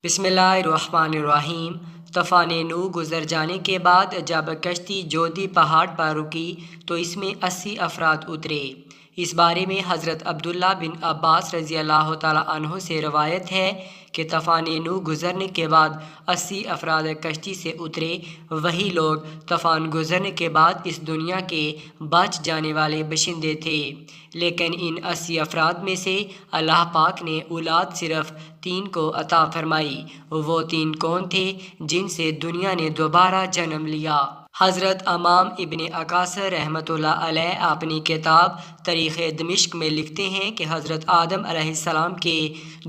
بسم اللہ الرحمن الرحیم۔ طوفان نوح گزر جانے کے بعد جب کشتی جودی پہاڑ پر رکی تو اس میں 80 افراد اترے۔ اس بارے میں حضرت عبداللہ بن عباس رضی اللہ تعالیٰ عنہ سے روایت ہے کہ طوفان نوح گزرنے کے بعد 80 افراد کشتی سے اترے۔ وہی لوگ طوفان گزرنے کے بعد اس دنیا کے بچ جانے والے باشندے تھے، لیکن ان 80 افراد میں سے اللہ پاک نے اولاد صرف 3 کو عطا فرمائی۔ وہ 3 کون تھے جن سے دنیا نے دوبارہ جنم لیا؟ حضرت امام ابن عکاثر رحمۃ اللہ علیہ اپنی کتاب تاریخ دمشق میں لکھتے ہیں کہ حضرت آدم علیہ السلام کے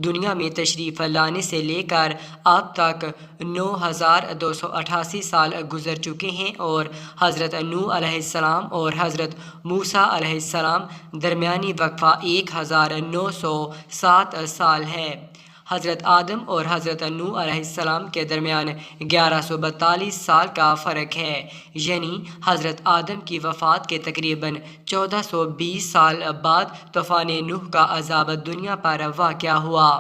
دنیا میں تشریف لانے سے لے کر اب تک 9288 سال گزر چکے ہیں، اور حضرت نوح علیہ السلام اور حضرت موسیٰ علیہ السلام درمیانی وقفہ 1907 سال ہے۔ حضرت آدم اور حضرت نوح علیہ السلام کے درمیان 1142 سال کا فرق ہے، یعنی حضرت آدم کی وفات کے تقریباً 1420 سال بعد طوفان نوح کا عذاب دنیا پر واقع ہوا۔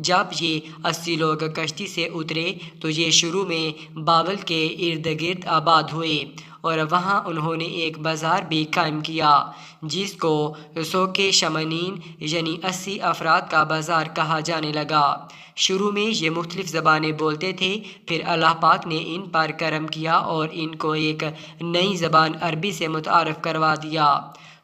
جب یہ 80 لوگ کشتی سے اترے تو یہ شروع میں بابل کے ارد گرد آباد ہوئے، اور وہاں انہوں نے ایک بازار بھی قائم کیا جس کو سوق شمنین یعنی 80 افراد کا بازار کہا جانے لگا۔ شروع میں یہ مختلف زبانیں بولتے تھے، پھر اللہ پاک نے ان پر کرم کیا اور ان کو ایک نئی زبان عربی سے متعارف کروا دیا۔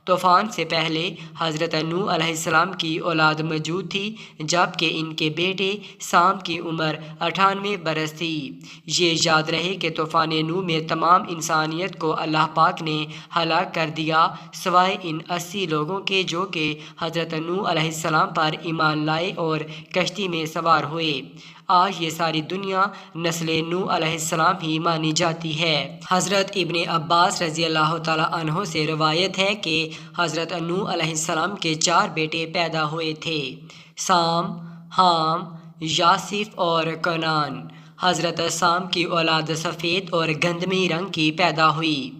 طوفان سے پہلے حضرت نوح علیہ السلام کی اولاد موجود تھی، جبکہ ان کے بیٹے سام کی عمر 98 برس تھی۔ یہ یاد رہے کہ طوفان نوح میں تمام انسانیت کو اللہ پاک نے ہلاک کر دیا، سوائے ان 80 لوگوں کے جو کہ حضرت نوح علیہ السلام پر ایمان لائے اور کشتی میں سوار ہوئے۔ آج یہ ساری دنیا نسل نوح علیہ السلام ہی مانی جاتی ہے۔ حضرت ابن عباس رضی اللہ تعالیٰ عنہ سے روایت ہے کہ حضرت نوح علیہ السلام کے 4 بیٹے پیدا ہوئے تھے: سام، حام، یاسف اور کنعان۔ حضرت سام کی اولاد سفید اور گندمی رنگ کی پیدا ہوئی۔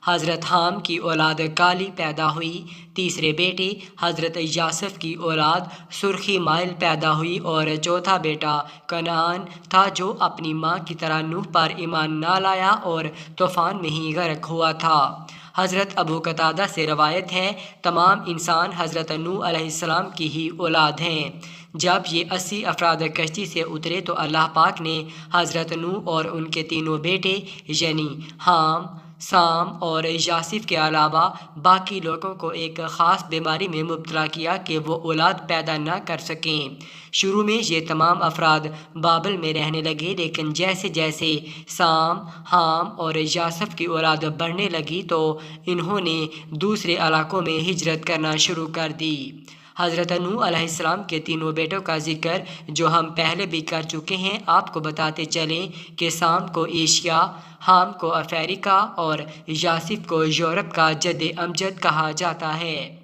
حضرت حام کی اولاد کالی پیدا ہوئی۔ تیسرے بیٹے حضرت یاسف کی اولاد سرخی مائل پیدا ہوئی، اور چوتھا بیٹا کنعان تھا جو اپنی ماں کی طرح نوح پر ایمان نہ لایا اور طوفان میں ہی غرق ہوا تھا۔ حضرت ابو قتادہ سے روایت ہے، تمام انسان حضرت نوح علیہ السلام کی ہی اولاد ہیں۔ جب یہ 80 افراد کشتی سے اترے تو اللہ پاک نے حضرت نوح اور ان کے تینوں بیٹے یعنی حام، سام اور یاسف کے علاوہ باقی لوگوں کو ایک خاص بیماری میں مبتلا کیا کہ وہ اولاد پیدا نہ کر سکیں۔ شروع میں یہ تمام افراد بابل میں رہنے لگے، لیکن جیسے جیسے سام، حام اور یاسف کی اولاد بڑھنے لگی تو انہوں نے دوسرے علاقوں میں ہجرت کرنا شروع کر دی۔ حضرت نوح علیہ السلام کے تینوں بیٹوں کا ذکر جو ہم پہلے بھی کر چکے ہیں، آپ کو بتاتے چلیں کہ سام کو ایشیا، حام کو افریقہ اور یاسف کو یورپ کا جد امجد کہا جاتا ہے۔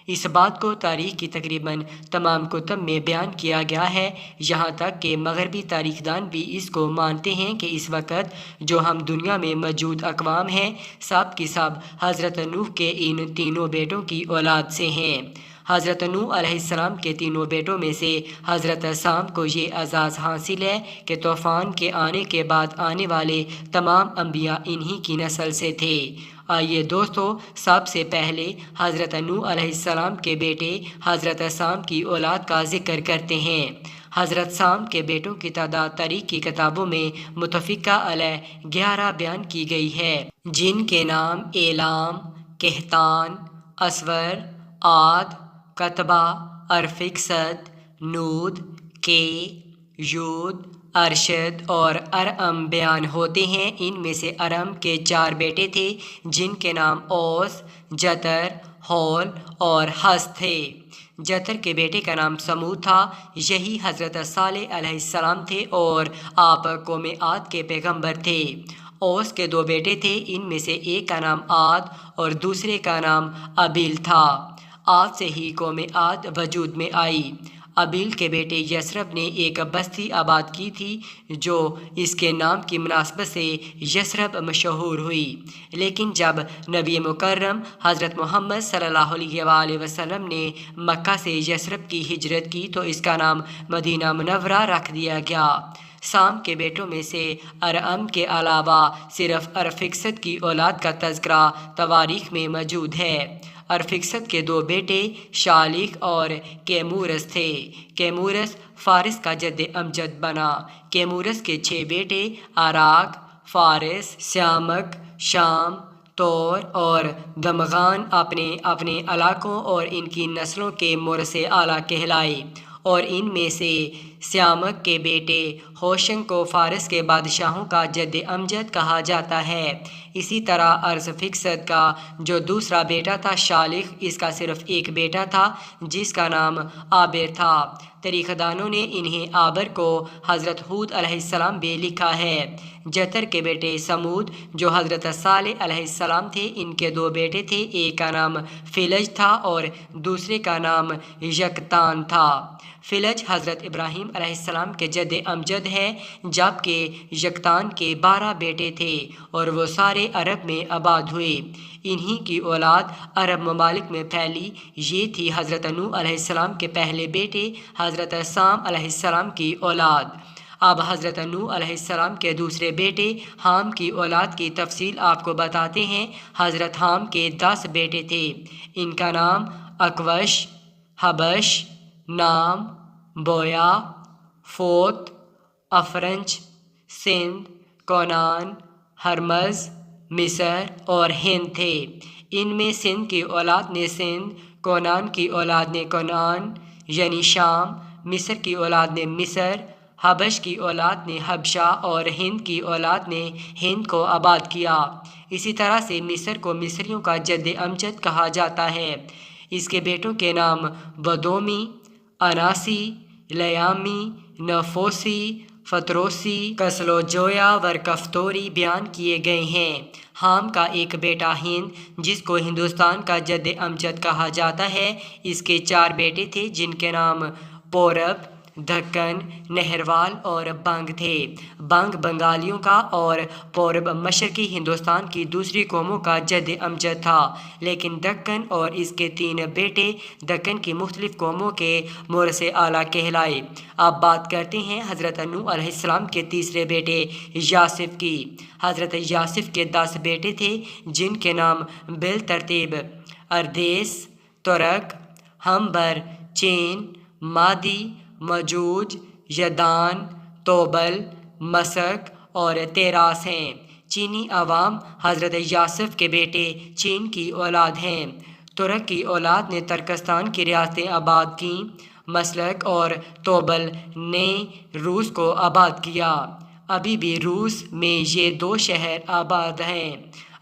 اس بات کو تاریخ کی تقریباً تمام کتب میں بیان کیا گیا ہے، یہاں تک کہ مغربی تاریخ دان بھی اس کو مانتے ہیں کہ اس وقت جو ہم دنیا میں موجود اقوام ہیں، سب کی سب حضرت نوح کے ان تینوں بیٹوں کی اولاد سے ہیں۔ حضرت نوح علیہ السلام کے تینوں بیٹوں میں سے حضرت سام کو یہ اعزاز حاصل ہے کہ طوفان کے آنے کے بعد آنے والے تمام انبیاء انہی کی نسل سے تھے۔ آئیے دوستو، سب سے پہلے حضرت نوح علیہ السلام کے بیٹے حضرت سام کی اولاد کا ذکر کرتے ہیں۔ حضرت سام کے بیٹوں کی تعداد تاریخ کی کتابوں میں متفقہ علیہ 11 بیان کی گئی ہے، جن کے نام ایلام، کہتان، اسور، عاد، کتبہ، ارفکسد، نود، کے، یود، ارشد اور ارم بیان ہوتے ہیں۔ ان میں سے ارم کے 4 بیٹے تھے جن کے نام اوس، جتر، ہول اور حس تھے۔ جتر کے بیٹے کا نام سمود تھا، یہی حضرت صالح علیہ السلام تھے اور آپ قوم عاد کے پیغمبر تھے۔ اوس کے 2 بیٹے تھے، ان میں سے ایک کا نام عاد اور دوسرے کا نام ابیل تھا۔ عاد سے ہی قوم عاد وجود میں آئی۔ ابیل کے بیٹے یسرب نے ایک بستی آباد کی تھی جو اس کے نام کی مناسبت سے یسرب مشہور ہوئی، لیکن جب نبی مکرم حضرت محمد صلی اللہ علیہ وآلہ وسلم نے مکہ سے یسرب کی ہجرت کی تو اس کا نام مدینہ منورہ رکھ دیا گیا۔ سام کے بیٹوں میں سے ارم کے علاوہ صرف ارفکسد کی اولاد کا تذکرہ تواریخ میں موجود ہے۔ ارفکسد کے 2 بیٹے شالخ اور کیمورس تھے۔ کیمورس فارس کا جد امجد بنا۔ کیمورس کے 6 بیٹے عراق، فارس، سیامک، شام، تور اور دمغان اپنے اپنے علاقوں اور ان کی نسلوں کے مورث اعلیٰ کہلائے، اور ان میں سے سیامک کے بیٹے ہوشنگ کو فارس کے بادشاہوں کا جد امجد کہا جاتا ہے۔ اسی طرح ارفکسد کا جو دوسرا بیٹا تھا شالخ، اس کا صرف ایک بیٹا تھا جس کا نام آبر تھا۔ تاریخ دانوں نے انہیں آبر کو حضرت ہود علیہ السلام بھی لکھا ہے۔ جتر کے بیٹے سمود جو حضرت صالح علیہ السلام تھے، ان کے 2 بیٹے تھے، ایک کا نام فلج تھا اور دوسرے کا نام یکتان تھا۔ فلج حضرت ابراہیم علیہ السلام کے جد امجد ہے، جبکہ یکتان کے 12 بیٹے تھے اور وہ سارے عرب میں آباد ہوئے۔ انہی کی اولاد عرب ممالک میں پھیلی۔ یہ تھی حضرت نوح علیہ السلام کے پہلے بیٹے حضرت سام علیہ السلام کی اولاد۔ اب حضرت نوح علیہ السلام کے دوسرے بیٹے حام کی اولاد کی تفصیل آپ کو بتاتے ہیں۔ حضرت حام کے 10 بیٹے تھے۔ ان کا نام اکوش، حبش، نام، بویا، فوت، افرنچ، سندھ، کونان، ہرمز، مصر اور ہند تھے۔ ان میں سندھ کی اولاد نے سندھ، کونان کی اولاد نے کونان یعنی شام، مصر کی اولاد نے مصر، حبش کی اولاد نے حبشہ اور ہند کی اولاد نے ہند کو آباد کیا۔ اسی طرح سے مصر کو مصریوں کا جد امجد کہا جاتا ہے۔ اس کے بیٹوں کے نام بدومی، اناسی، لیامی، نفوسی، فتروسی، کسلوجویا ورکفتوری بیان کیے گئے ہیں۔ حام کا ایک بیٹا ہند جس کو ہندوستان کا جد امجد کہا جاتا ہے، اس کے 4 بیٹے تھے جن کے نام پورب، دکن، نہروال اور بنگ تھے۔ بنگ بنگالیوں کا اور پورب مشرقی ہندوستان کی دوسری قوموں کا جد امجد تھا، لیکن دکن اور اس کے 3 بیٹے دکن کی مختلف قوموں کے مورث اعلیٰ کہلائے۔ اب بات کرتے ہیں حضرت نوح علیہ السلام کے تیسرے بیٹے یاسف کی۔ حضرت یاسف کے 10 بیٹے تھے جن کے نام بالترتیب اردیس، ترک، ہمبر، چین، مادی، مجوج، یدان، توبل، مسک اور تیراس ہیں۔ چینی عوام حضرت یاسف کے بیٹے چین کی اولاد ہیں۔ ترک کی اولاد نے ترکستان کی ریاستیں آباد کیں۔ مسلک اور توبل نے روس کو آباد کیا۔ ابھی بھی روس میں یہ 2 شہر آباد ہیں۔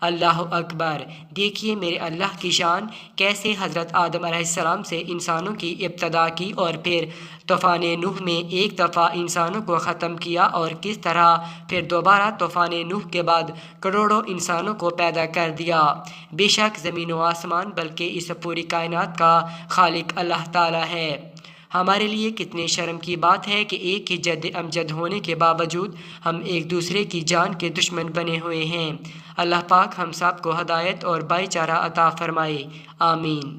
اللہ اکبر! دیکھیے میرے اللہ کی شان، کیسے حضرت آدم علیہ السلام سے انسانوں کی ابتدا کی اور پھر طوفان نوح میں ایک دفعہ انسانوں کو ختم کیا، اور کس طرح پھر دوبارہ طوفان نوح کے بعد کروڑوں انسانوں کو پیدا کر دیا۔ بے شک زمین و آسمان بلکہ اس پوری کائنات کا خالق اللہ تعالیٰ ہے۔ ہمارے لیے کتنے شرم کی بات ہے کہ ایک ہی جد امجد ہونے کے باوجود ہم ایک دوسرے کی جان کے دشمن بنے ہوئے ہیں۔ اللہ پاک ہم سب کو ہدایت اور بھائی چارہ عطا فرمائے، آمین۔